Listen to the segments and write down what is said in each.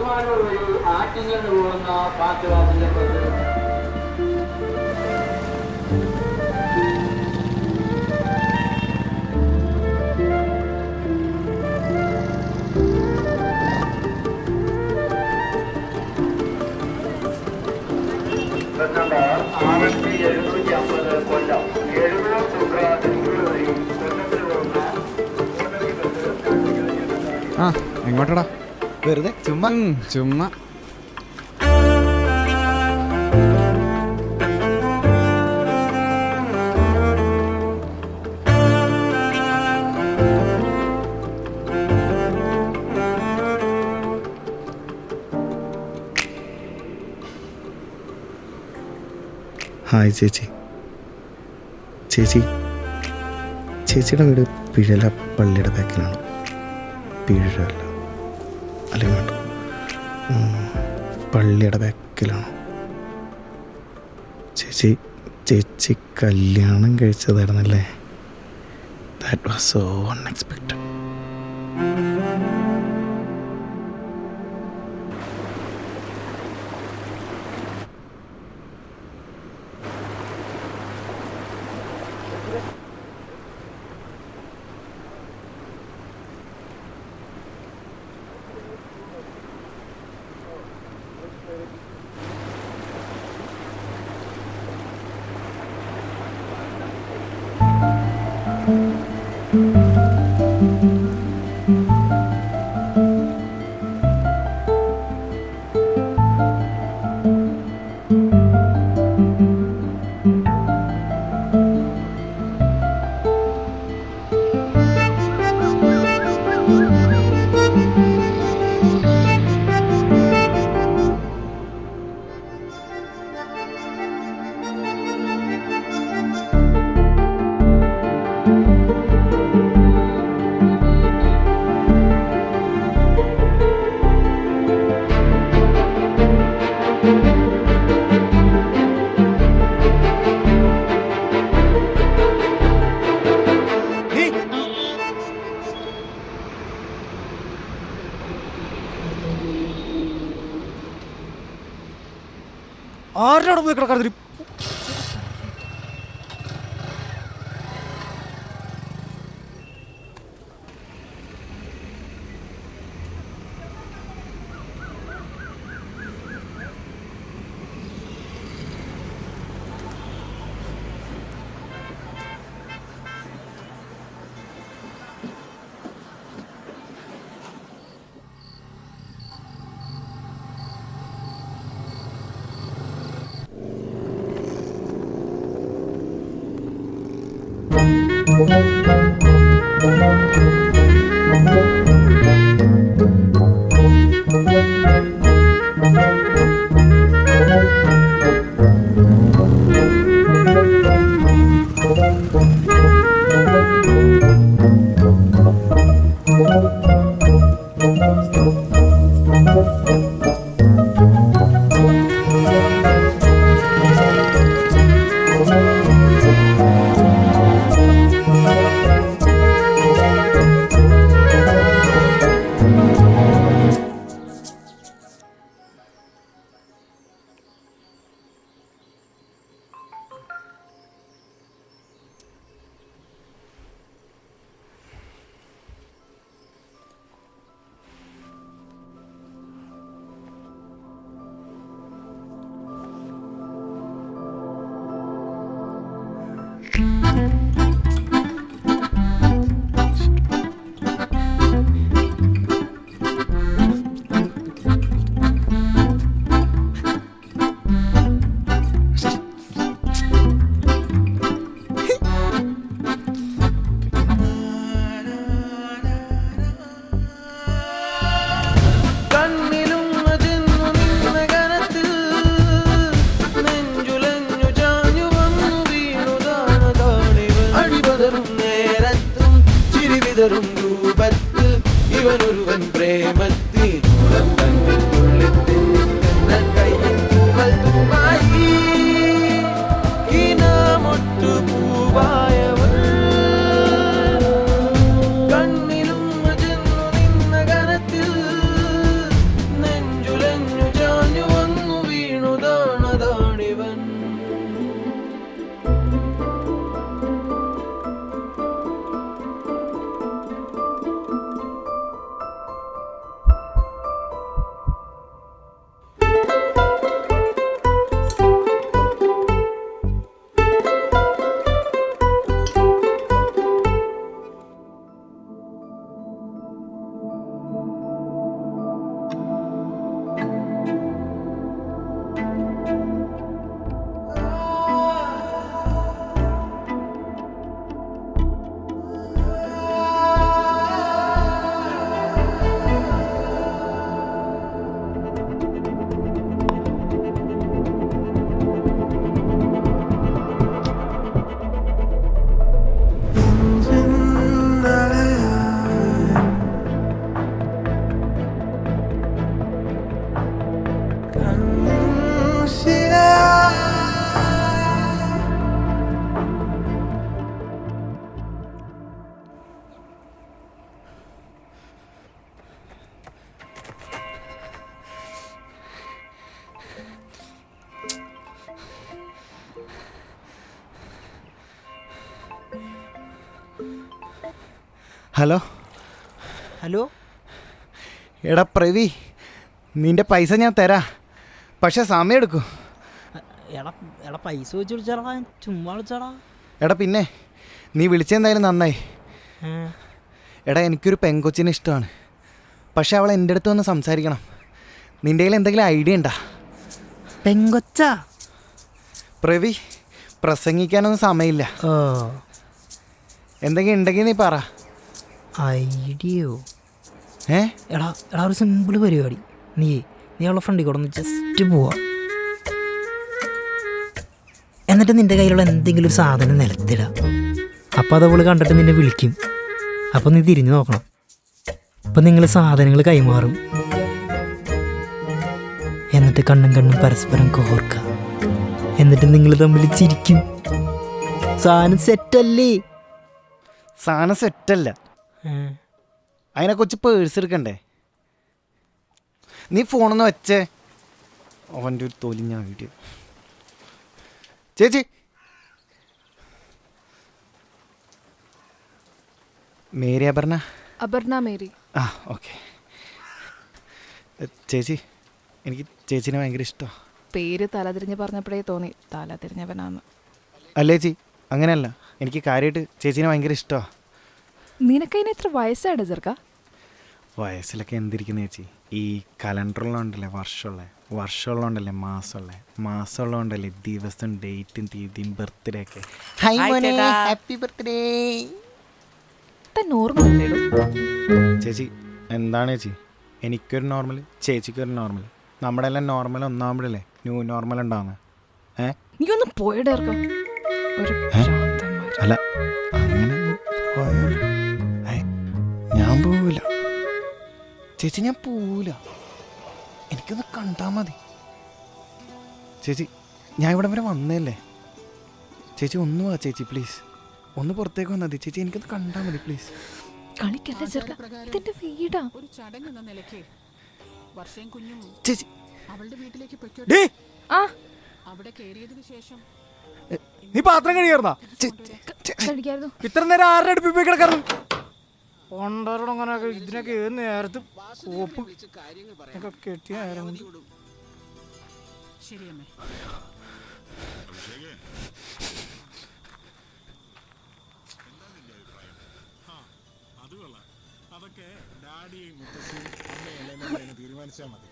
ഏറ്റുമാനൂർ വഴി ആറ്റിങ്ങൽ പോകുന്ന fast passenger bus. Bus number 6750 കൊല്ലം. എഴുന്നൂർ തുക തൃശ്ശൂർ വഴി കൊല്ലത്തിൽ പോകുന്ന ആ എങ്ങോട്ടടാ? വെറുതെ ചുമ്മാ ചുമ്മാ. ഹായ് ചേച്ചി. ചേച്ചി ചേച്ചിയുടെ വീട് പിഴല പള്ളിയുടെ ബാക്കിലാണ്. പിഴല അല്ലെങ്കിൽ വേണ്ട, പള്ളിയുടെ ബാക്കിലാണ്. ചേച്ചി കല്യാണം കഴിച്ചതായിരുന്നല്ലേ? That was so unexpected. ആരുടെ പോയി കിടക്കാതെ രൂപത്തിൽ ഇവനൊരുവൻ പ്രേമത്തിനോളം തന്നിൽ തുള്ളിത്തിന്ന കയ്യിൽ പൂവൽ തൂമായി കിനാമൊട്ടു പൂവായവൾ കണ്ണിലും മജന്നു നിന്ന കനത്തിൽ നെഞ്ചു ഹലോ ഹലോ എടാ പ്രവി, നിന്റെ പൈസ ഞാൻ തരാം, പക്ഷെ സമയം എടുക്കും. എടാ എടാ പൈസ വെച്ച് വിളിച്ചാടാ, ചുമ്മാ വിളിച്ചാടാ. എടാ പിന്നെ നീ വിളിച്ചെന്തായാലും നന്നായി. എടാ എനിക്കൊരു പെങ്കൊച്ചിനെ ഇഷ്ടമാണ്, പക്ഷെ അവൾ എൻ്റെ അടുത്ത് വന്ന് സംസാരിക്കണം. നിൻ്റെ കയ്യിൽ എന്തെങ്കിലും ഐഡിയ ഉണ്ടാ? പെങ്കൊച്ച പ്രവി, പ്രസംഗിക്കാനൊന്നും സമയമില്ല. എന്തെങ്കിലും ഉണ്ടെങ്കിൽ നീ പറ. ഐഡിയോ? എടാ എടാ ഒരു സിമ്പിൾ പരിപാടി. നീ അവളുടെ ഫ്രണ്ടിൽ കൂടെ ഒന്ന് ജസ്റ്റ് പോവാ, എന്നിട്ട് നിൻ്റെ കയ്യിലുള്ള എന്തെങ്കിലും ഒരു സാധനം നിലത്തിടാം. അപ്പം അത് അവൾ കണ്ടിട്ട് നിന്നെ വിളിക്കും. അപ്പം നീ തിരിഞ്ഞു നോക്കണം. അപ്പം നിങ്ങൾ സാധനങ്ങൾ കൈമാറും. എന്നിട്ട് കണ്ണും പരസ്പരം കോർക്കുക. എന്നിട്ട് നിങ്ങൾ തമ്മിൽ ചിരിക്കും. സാധനം സെറ്റല്ലേ? സാധനം സെറ്റല്ല, അതിനെ കൊച്ച് പേഴ്സ് എടുക്കണ്ടേ? നീ ഫോണൊന്ന് വെച്ചേ. അവൻ്റെ ഒരു തൊലിഞ്ഞ വീഡിയോ. ചേച്ചി, മേരി അപർണ? അപർണ മേരി. ആ ഓക്കെ. ചേച്ചി, എനിക്ക് ചേച്ചീനെ ഭയങ്കര ഇഷ്ടമാണ്. പേര് തലതിരിഞ്ഞ് പറഞ്ഞപ്പോഴേ തോന്നി തല തിരിഞ്ഞവനാന്ന്. അല്ലേ ചേച്ചി, അങ്ങനെയല്ല, എനിക്ക് കാര്യമായിട്ട് ചേച്ചീനെ ഭയങ്കര ഇഷ്ടമാണ്. നിനക്കതിന് എത്ര വയസ്സാണ് ചെറുക്ക? വയസ്സിലൊക്കെ എന്തിരിക്കുന്ന ചേച്ചി, ഈ കലണ്ടറിലുണ്ടല്ലേ വർഷമുള്ളതുകൊണ്ടല്ലേ മാസമുള്ളതുകൊണ്ടല്ലേ ദിവസം, ഡേറ്റും തീയതിയും, ബർത്ത്ഡേ ഒക്കെ. Happy birthday. നോർമൽ ചേച്ചി എന്താണ് ചേച്ചി, എനിക്കൊരു നോർമൽ, ചേച്ചിക്കൊരു നോർമൽ. നമ്മുടെ എല്ലാം നോർമൽ ഒന്നാകുമ്പോഴല്ലേ ന്യൂ നോർമൽ ഉണ്ടാവുന്നത്. നീ ഒന്ന് പോയിട അല്ല, അങ്ങനെ ഞാൻ പോവില്ല ചേച്ചി, ഞാൻ പോവില്ല. എനിക്കൊന്ന് കണ്ടാ മതി ചേച്ചി. ഞാൻ ഇവിടെ വരെ വന്നല്ലേ ചേച്ചി. ഒന്ന് വാ ചേച്ചി, പ്ലീസ് ഒന്ന് പുറത്തേക്ക് വന്നാൽ മതി ചേച്ചി. എനിക്കൊന്ന് കണ്ടാൽ മതി പ്ലീസ്. കളിക്കല്ലേ ചെറുക്ക, ഇതെന്റെ വീടാ. ചേച്ചി നീ പാത്രം കഴിയായിരുന്നാ? ഇത്ര നേരം ആരുടെ അടുപ്പിൽ പോയി കിടക്കായിരുന്നു? കൊണ്ടോരോടങ്ങനെ ഇതിനൊക്കെ ഏത് നേരത്ത് കോപ്പ് കെട്ടിയ തീരുമാനിച്ചാൽ മതി.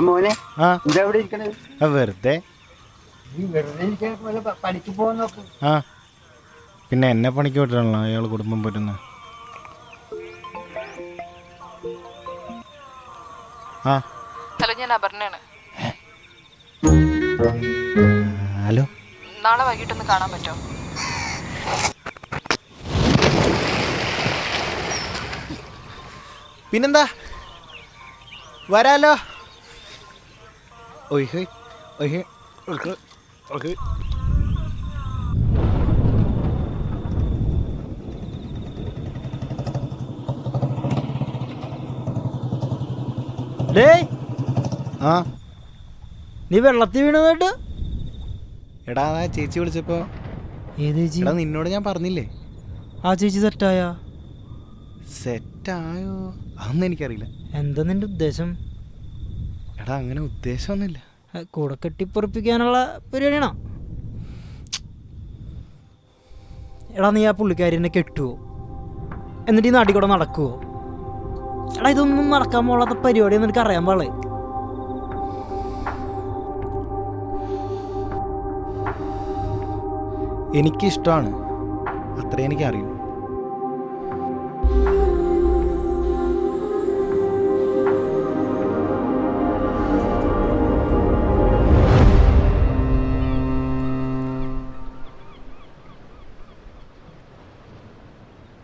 മോനെ ആ ഇതെവിടെ ഇരിക്കണത്? വെറുതെ. പണിക്ക് പോകാൻ നോക്ക്. ആ പിന്നെ എന്നെ പണിക്ക് വിട്ടാണല്ലോ അയാൾ കുടുംബം പറ്റുന്നത്. ആ ഹലോ, ഞാൻ അപർണയാണ്. ഹലോ, നാളെ വൈകിട്ടൊന്ന് കാണാൻ പറ്റുമോ? പിന്നെന്താ, വരാലോ. ഒയ് ഹോയ് ഒയ് ഓക്കെ ഓക്കെ. ആ നീ വെള്ളത്തിൽ വീണതായിട്ട്? എടാ ആ ചേച്ചി വിളിച്ചപ്പോ. ഏത് ചേച്ചി? എടാ നിന്നോട് ഞാൻ പറഞ്ഞില്ലേ. ആ ചേച്ചി സെറ്റായ? സെറ്റായോ അതൊന്നും എനിക്കറിയില്ല. എന്താ നിന്റെ ഉദ്ദേശം? എടാ അങ്ങനെ ഉദ്ദേശമൊന്നുമില്ല. കൂടെ കെട്ടിപ്പൊറപ്പിക്കാനുള്ള പരിപാടിയാണോ? എടാ നീ ആ പുള്ളിക്കാരിനെ കെട്ടുവോ? എന്നിട്ട് ഈ നാട്ടിൽ കൂടെ നടക്കുവോ? എടാ ഇതൊന്നും നടക്കാൻ പോകാത്ത പരിപാടിയൊന്നും എനിക്ക് അറിയാൻ പാടില്ലേ. എനിക്കിഷ്ടമാണ്, അത്രേ എനിക്കറിയൂ.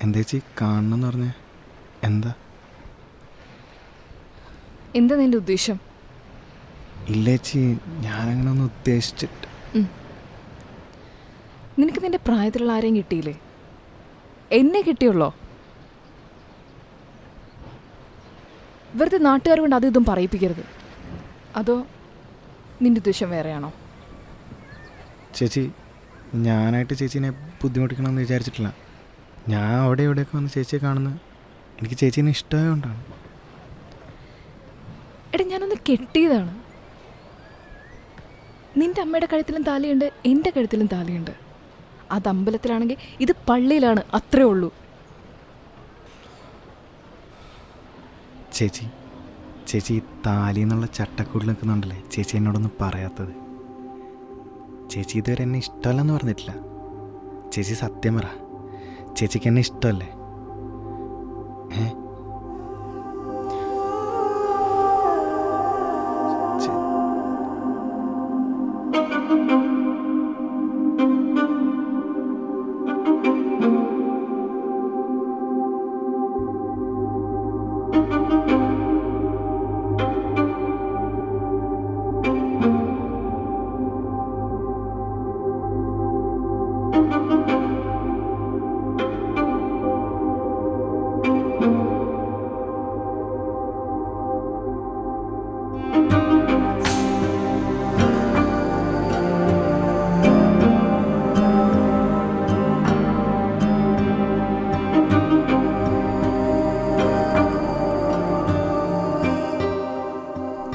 എന്താ ചേച്ചി കാണണം എന്ന് പറഞ്ഞേ? എന്താ എന്താ നിന്റെ ഉദ്ദേശം? ഇല്ല ചേച്ചി, ഞാനങ്ങനെ ഒന്നും ഉദ്ദേശിച്ചിട്ട്. നിനക്ക് നിന്റെ പ്രായത്തിലുള്ള ആരെയും കിട്ടിയില്ലേ? എന്നെ കിട്ടിയുള്ളോ? വെറുതെ നാട്ടുകാർ കൊണ്ട് അത് ഇതും പറയിപ്പിക്കരുത്. അതോ നിന്റെ ഉദ്ദേശം വേറെയാണോ? ചേച്ചി, ഞാനായിട്ട് ചേച്ചീനെ ബുദ്ധിമുട്ടിക്കണമെന്ന് വിചാരിച്ചിട്ടില്ല. ഞാൻ അവിടെ ഇവിടെയൊക്കെ വന്ന് ചേച്ചിയെ കാണുന്നത് എനിക്ക് ചേച്ചീനെ ഇഷ്ടമായതുകൊണ്ടാണ്. എടാ, ഞാനൊന്ന് കെട്ടിയതാണ്. നിന്റെ അമ്മയുടെ കഴുത്തിലും താലിയുണ്ട്, എൻ്റെ കഴുത്തിലും താലിയുണ്ട്. അത് അമ്പലത്തിലാണെങ്കിൽ ഇത് പള്ളിയിലാണ്, അത്രേ ഉള്ളൂ. ചേച്ചി, ചേച്ചി താലി എന്നുള്ള ചട്ടക്കൂടിൽ നിൽക്കുന്നുണ്ടല്ലേ ചേച്ചി എന്നോടൊന്നും പറയാത്തത്? ചേച്ചി ഇതുവരെ എന്നെ ഇഷ്ടമല്ലെന്ന് പറഞ്ഞിട്ടില്ല. ചേച്ചി സത്യം പറ, ചേച്ചിക്ക് എന്നെ ഇഷ്ടമല്ലേ?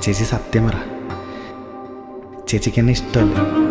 ചേച്ചി സത്യം പറ, ചേച്ചിക്ക് എന്നെ ഇഷ്ടമല്ലേ?